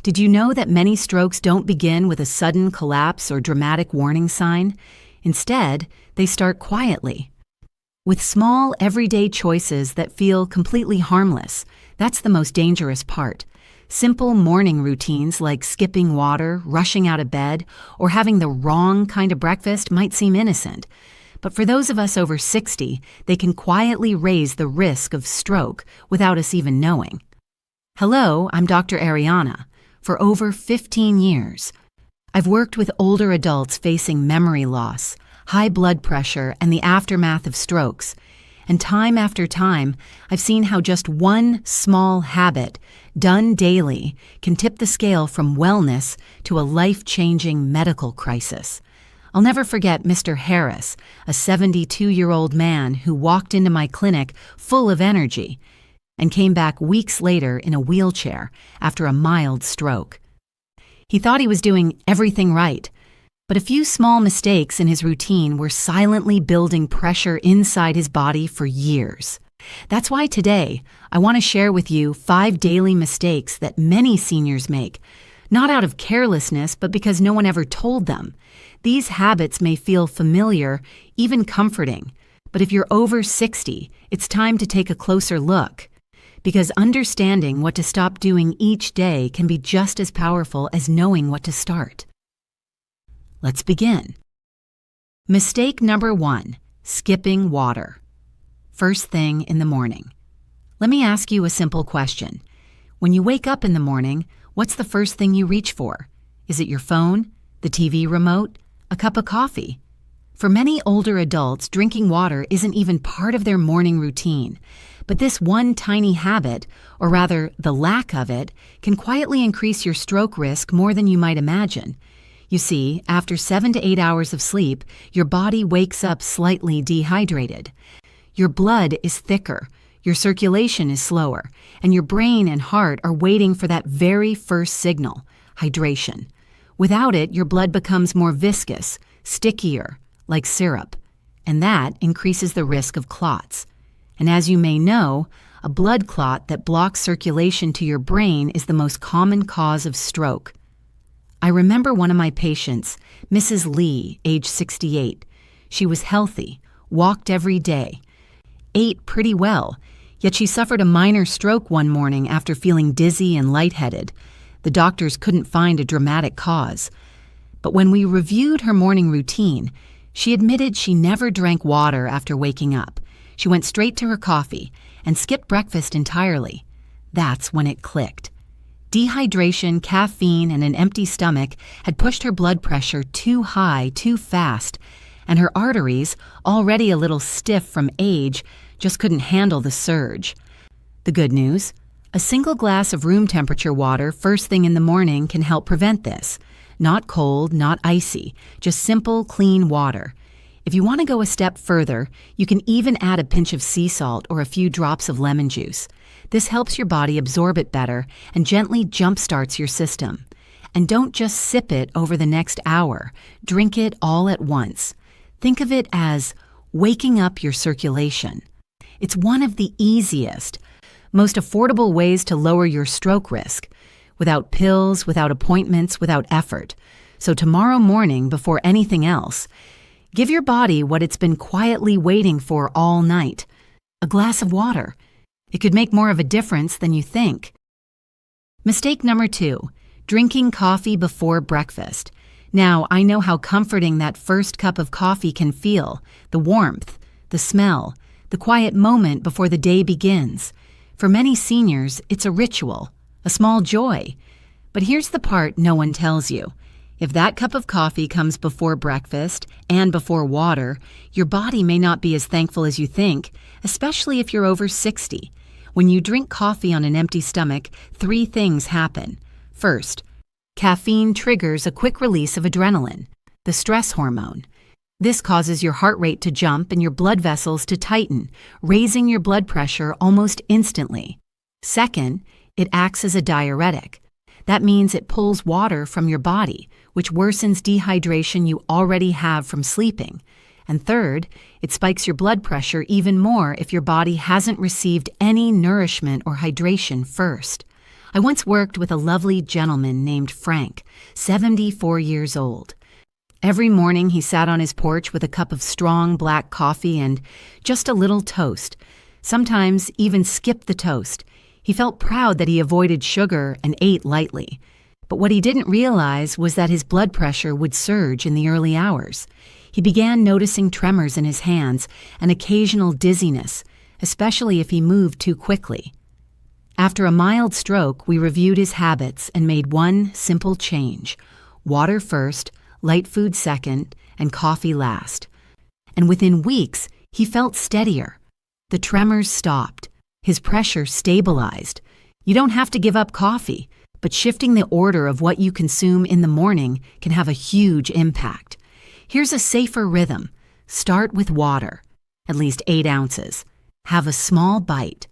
Did you know that many strokes don't begin with a sudden collapse or dramatic warning sign? Instead, they start quietly. With small, everyday choices that feel completely harmless, that's the most dangerous part. Simple morning routines like skipping water, rushing out of bed, or having the wrong kind of breakfast might seem innocent. But for those of us over 60, they can quietly raise the risk of stroke without us even knowing. Hello, I'm Dr. Ariana. For over 15 years, I've worked with older adults facing memory loss, high blood pressure, and the aftermath of strokes. And time after time, I've seen how just one small habit, done daily, can tip the scale from wellness to a life-changing medical crisis. I'll never forget Mr. Harris, a 72-year-old man who walked into my clinic full of energy and came back weeks later in a wheelchair after a mild stroke. He thought he was doing everything right, but a few small mistakes in his routine were silently building pressure inside his body for years. That's why today I want to share with you 5 daily mistakes that many seniors make, not out of carelessness, but because no one ever told them. These habits may feel familiar, even comforting, but if you're over 60, it's time to take a closer look. Because understanding what to stop doing each day can be just as powerful as knowing what to start. Let's begin. Mistake number 1, skipping water. First thing in the morning. Let me ask you a simple question. When you wake up in the morning, what's the first thing you reach for? Is it your phone, the TV remote, a cup of coffee? For many older adults, drinking water isn't even part of their morning routine. But this one tiny habit, or rather the lack of it, can quietly increase your stroke risk more than you might imagine. You see, after 7 to 8 hours of sleep, your body wakes up slightly dehydrated. Your blood is thicker, your circulation is slower, and your brain and heart are waiting for that very first signal, hydration. Without it, your blood becomes more viscous, stickier, like syrup, and that increases the risk of clots. And as you may know, a blood clot that blocks circulation to your brain is the most common cause of stroke. I remember one of my patients, Mrs. Lee, age 68. She was healthy, walked every day, ate pretty well, yet she suffered a minor stroke one morning after feeling dizzy and lightheaded. The doctors couldn't find a dramatic cause. But when we reviewed her morning routine, she admitted she never drank water after waking up. She went straight to her coffee and skipped breakfast entirely. That's when it clicked. Dehydration, caffeine, and an empty stomach had pushed her blood pressure too high, too fast, and her arteries, already a little stiff from age, just couldn't handle the surge. The good news? A single glass of room temperature water first thing in the morning can help prevent this. Not cold, not icy, just simple, clean water. If you want to go a step further, you can even add a pinch of sea salt or a few drops of lemon juice. This helps your body absorb it better and gently jumpstarts your system. And don't just sip it over the next hour. Drink it all at once. Think of it as waking up your circulation. It's one of the easiest, most affordable ways to lower your stroke risk, without pills, without appointments, without effort. So tomorrow morning, before anything else, give your body what it's been quietly waiting for all night, a glass of water. It could make more of a difference than you think. Mistake number 2, drinking coffee before breakfast. Now, I know how comforting that first cup of coffee can feel, the warmth, the smell, the quiet moment before the day begins. For many seniors, it's a ritual, a small joy. But here's the part no one tells you. If that cup of coffee comes before breakfast and before water, your body may not be as thankful as you think, especially if you're over 60. When you drink coffee on an empty stomach, 3 things happen. First, caffeine triggers a quick release of adrenaline, the stress hormone. This causes your heart rate to jump and your blood vessels to tighten, raising your blood pressure almost instantly. Second, it acts as a diuretic. That means it pulls water from your body, which worsens dehydration you already have from sleeping. And third, it spikes your blood pressure even more if your body hasn't received any nourishment or hydration first. I once worked with a lovely gentleman named Frank, 74 years old. Every morning he sat on his porch with a cup of strong black coffee and just a little toast. Sometimes even skipped the toast. He felt proud that he avoided sugar and ate lightly. But what he didn't realize was that his blood pressure would surge in the early hours. He began noticing tremors in his hands and occasional dizziness, especially if he moved too quickly. After a mild stroke, we reviewed his habits and made one simple change: water first, light food second, and coffee last. And within weeks, he felt steadier. The tremors stopped. His pressure stabilized. You don't have to give up coffee, but shifting the order of what you consume in the morning can have a huge impact. Here's a safer rhythm. Start with water, at least 8 ounces. Have a small bite.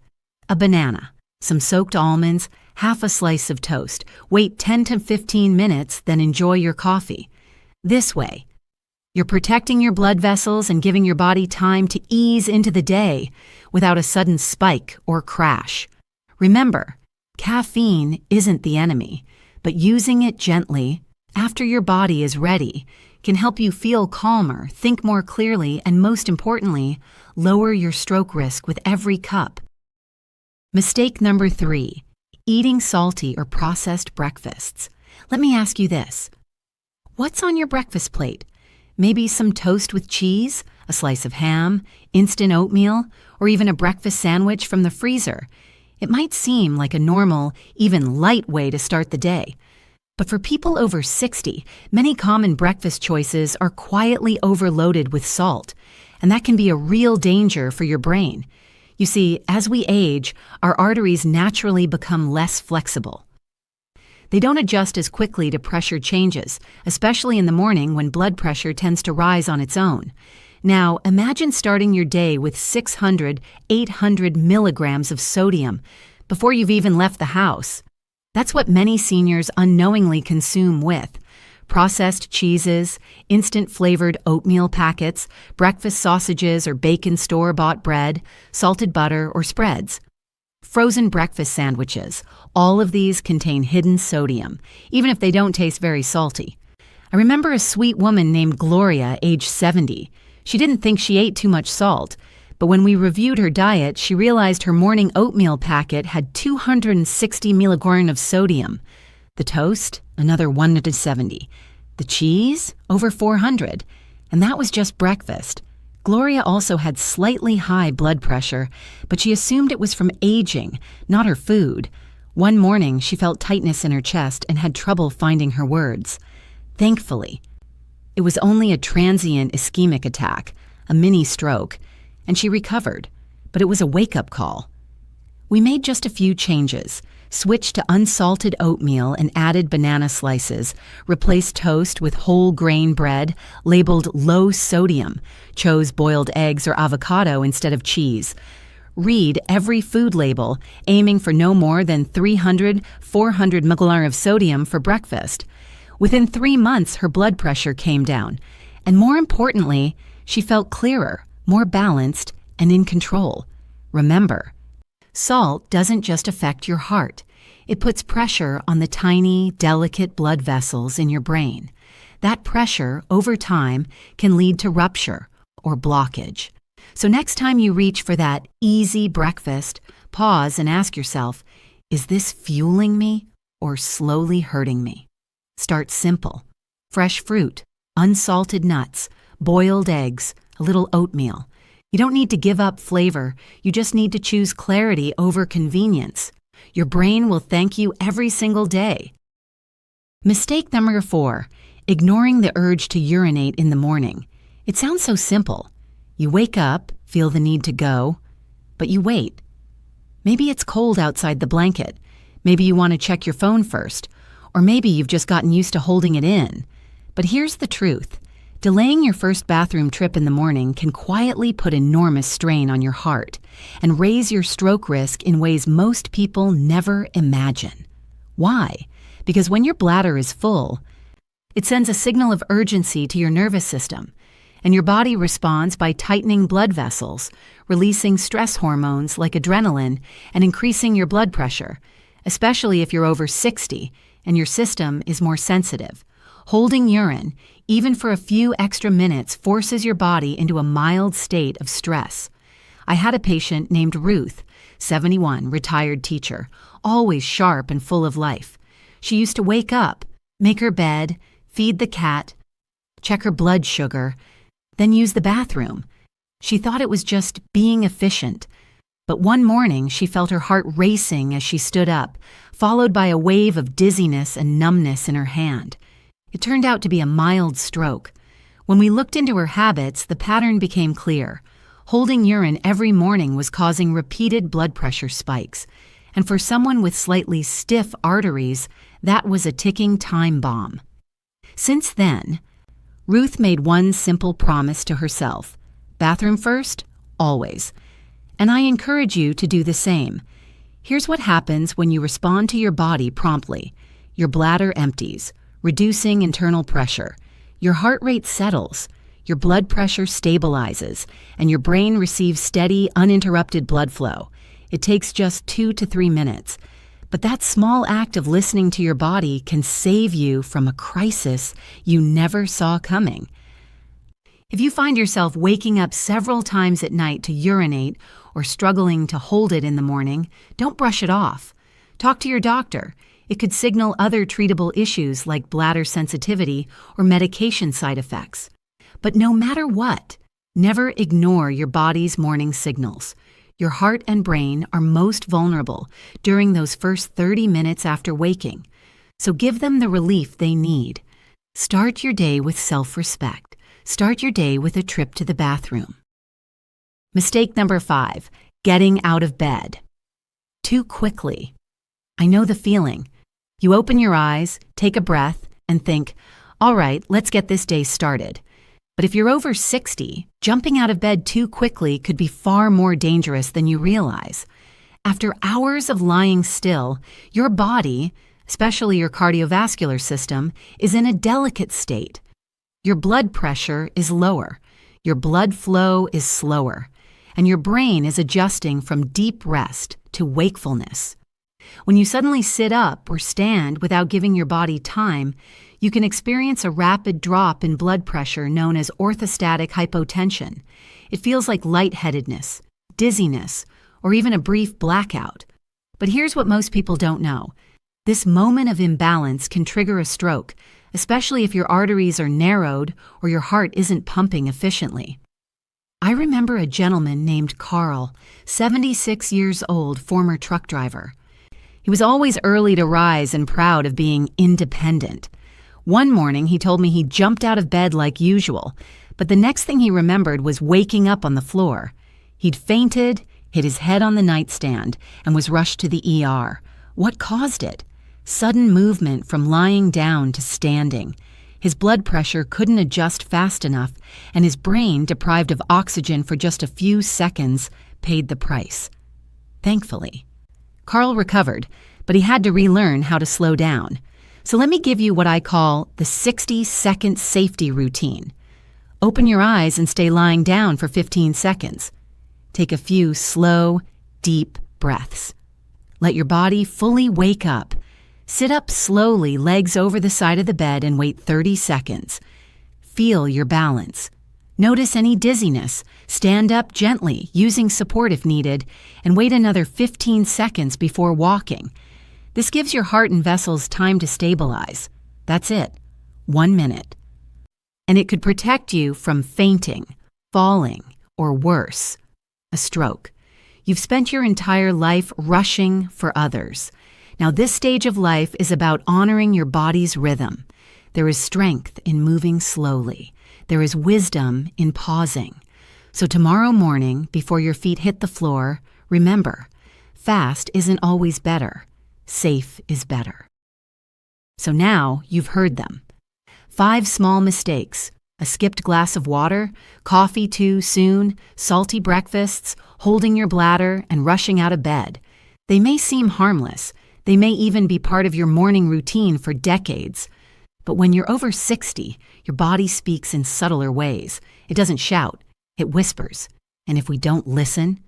A banana, some soaked almonds, half a slice of toast. Wait 10 to 15 minutes, then enjoy your coffee. This way, you're protecting your blood vessels and giving your body time to ease into the day without a sudden spike or crash. Remember, caffeine isn't the enemy, but using it gently, after your body is ready, can help you feel calmer, think more clearly, and most importantly, lower your stroke risk with every cup. Mistake number 3, eating salty or processed breakfasts. Let me ask you this. What's on your breakfast plate? Maybe some toast with cheese, a slice of ham, instant oatmeal, or even a breakfast sandwich from the freezer. It might seem like a normal, even light way to start the day. But for people over 60, many common breakfast choices are quietly overloaded with salt, and that can be a real danger for your brain. You see, as we age, our arteries naturally become less flexible. They don't adjust as quickly to pressure changes, especially in the morning when blood pressure tends to rise on its own. Now, imagine starting your day with 600, 800 milligrams of sodium before you've even left the house. That's what many seniors unknowingly consume with processed cheeses, instant flavored oatmeal packets, breakfast sausages or bacon store-bought bread, salted butter or spreads. Frozen breakfast sandwiches. All of these contain hidden sodium, even if they don't taste very salty. I remember a sweet woman named Gloria, age 70. She didn't think she ate too much salt, but when we reviewed her diet, she realized her morning oatmeal packet had 260 milligrams of sodium. The toast, another 170. The cheese, over 400. And that was just breakfast. Gloria also had slightly high blood pressure, but she assumed it was from aging, not her food. One morning, she felt tightness in her chest and had trouble finding her words. Thankfully, it was only a transient ischemic attack, a mini stroke, and she recovered, but it was a wake-up call. We made just a few changes. Switched to unsalted oatmeal and added banana slices, replaced toast with whole grain bread labeled low sodium, chose boiled eggs or avocado instead of cheese. Read every food label, aiming for no more than 300, 400 milligrams of sodium for breakfast. Within 3 months, her blood pressure came down, and more importantly, she felt clearer, more balanced, and in control. Remember, salt doesn't just affect your heart. It puts pressure on the tiny, delicate blood vessels in your brain. That pressure, over time, can lead to rupture or blockage. So next time you reach for that easy breakfast, pause and ask yourself, is this fueling me or slowly hurting me? Start simple. Fresh fruit, unsalted nuts, boiled eggs, a little oatmeal. You don't need to give up flavor. You just need to choose clarity over convenience. Your brain will thank you every single day. Mistake number 4, ignoring the urge to urinate in the morning. It sounds so simple. You wake up, feel the need to go, but you wait. Maybe it's cold outside the blanket. Maybe you want to check your phone first. Or maybe you've just gotten used to holding it in. But here's the truth. Delaying your first bathroom trip in the morning can quietly put enormous strain on your heart and raise your stroke risk in ways most people never imagine. Why? Because when your bladder is full, it sends a signal of urgency to your nervous system, and your body responds by tightening blood vessels, releasing stress hormones like adrenaline, and increasing your blood pressure. especially if you're over 60 and your system is more sensitive. Holding urine, even for a few extra minutes, forces your body into a mild state of stress. I had a patient named Ruth, 71, retired teacher, always sharp and full of life. She used to wake up, make her bed, feed the cat, check her blood sugar, then use the bathroom. She thought it was just being efficient. But one morning, she felt her heart racing as she stood up, followed by a wave of dizziness and numbness in her hand. It turned out to be a mild stroke. When we looked into her habits, the pattern became clear. Holding urine every morning was causing repeated blood pressure spikes. And for someone with slightly stiff arteries, that was a ticking time bomb. Since then, Ruth made one simple promise to herself: bathroom first, always. And I encourage you to do the same. Here's what happens when you respond to your body promptly. Your bladder empties, reducing internal pressure. Your heart rate settles, your blood pressure stabilizes, and your brain receives steady, uninterrupted blood flow. It takes just 2 to 3 minutes. But that small act of listening to your body can save you from a crisis you never saw coming. If you find yourself waking up several times at night to urinate or struggling to hold it in the morning, don't brush it off. Talk to your doctor. It could signal other treatable issues like bladder sensitivity or medication side effects. But no matter what, never ignore your body's morning signals. Your heart and brain are most vulnerable during those first 30 minutes after waking, so give them the relief they need. Start your day with self-respect. Start your day with a trip to the bathroom. Mistake number 5, getting out of bed. Too quickly. I know the feeling. You open your eyes, take a breath, and think, all right, let's get this day started. But if you're over 60, jumping out of bed too quickly could be far more dangerous than you realize. After hours of lying still, your body, especially your cardiovascular system, is in a delicate state. Your blood pressure is lower, your blood flow is slower, and your brain is adjusting from deep rest to wakefulness. When you suddenly sit up or stand without giving your body time, you can experience a rapid drop in blood pressure known as orthostatic hypotension. It feels like lightheadedness, dizziness, or even a brief blackout. But here's what most people don't know. This moment of imbalance can trigger a stroke, especially if your arteries are narrowed or your heart isn't pumping efficiently. I remember a gentleman named Carl, 76 years old, former truck driver. He was always early to rise and proud of being independent. One morning, he told me he jumped out of bed like usual, but the next thing he remembered was waking up on the floor. He'd fainted, hit his head on the nightstand, and was rushed to the ER. What caused it? Sudden movement from lying down to standing. His blood pressure couldn't adjust fast enough, and his brain, deprived of oxygen for just a few seconds, paid the price. Thankfully, Carl recovered, but he had to relearn how to slow down. So let me give you what I call the 60-second safety routine. Open your eyes and stay lying down for 15 seconds. Take a few slow, deep breaths. Let your body fully wake up. Sit up slowly, legs over the side of the bed, and wait 30 seconds. Feel your balance. Notice any dizziness. Stand up gently, using support if needed, and wait another 15 seconds before walking. This gives your heart and vessels time to stabilize. That's it. 1 minute. And it could protect you from fainting, falling, or worse, a stroke. You've spent your entire life rushing for others. Now, this stage of life is about honoring your body's rhythm. There is strength in moving slowly. There is wisdom in pausing. So tomorrow morning, before your feet hit the floor, remember, fast isn't always better. Safe is better. So now you've heard them. 5 small mistakes: a skipped glass of water, coffee too soon, salty breakfasts, holding your bladder, and rushing out of bed. They may seem harmless. They may even be part of your morning routine for decades. But when you're over 60, your body speaks in subtler ways. It doesn't shout, it whispers. And if we don't listen,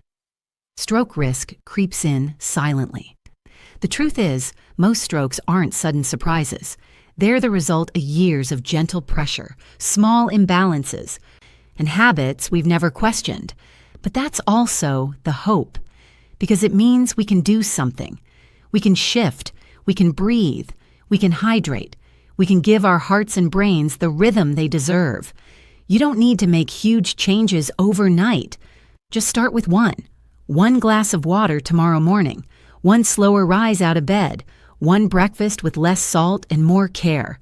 stroke risk creeps in silently. The truth is, most strokes aren't sudden surprises. They're the result of years of gentle pressure, small imbalances, and habits we've never questioned. But that's also the hope, because it means we can do something. We can shift, we can breathe, we can hydrate, we can give our hearts and brains the rhythm they deserve. You don't need to make huge changes overnight. Just start with one glass of water tomorrow morning, one slower rise out of bed, one breakfast with less salt and more care.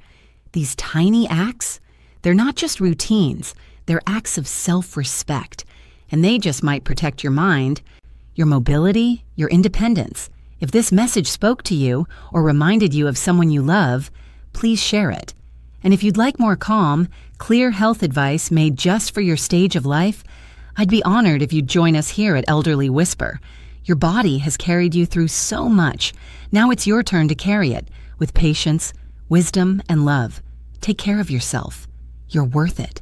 These tiny acts, they're not just routines, they're acts of self-respect, and they just might protect your mind, your mobility, your independence. If this message spoke to you or reminded you of someone you love, please share it. And if you'd like more calm, clear health advice made just for your stage of life, I'd be honored if you'd join us here at Elderly Whisper. Your body has carried you through so much. Now it's your turn to carry it with patience, wisdom, and love. Take care of yourself. You're worth it.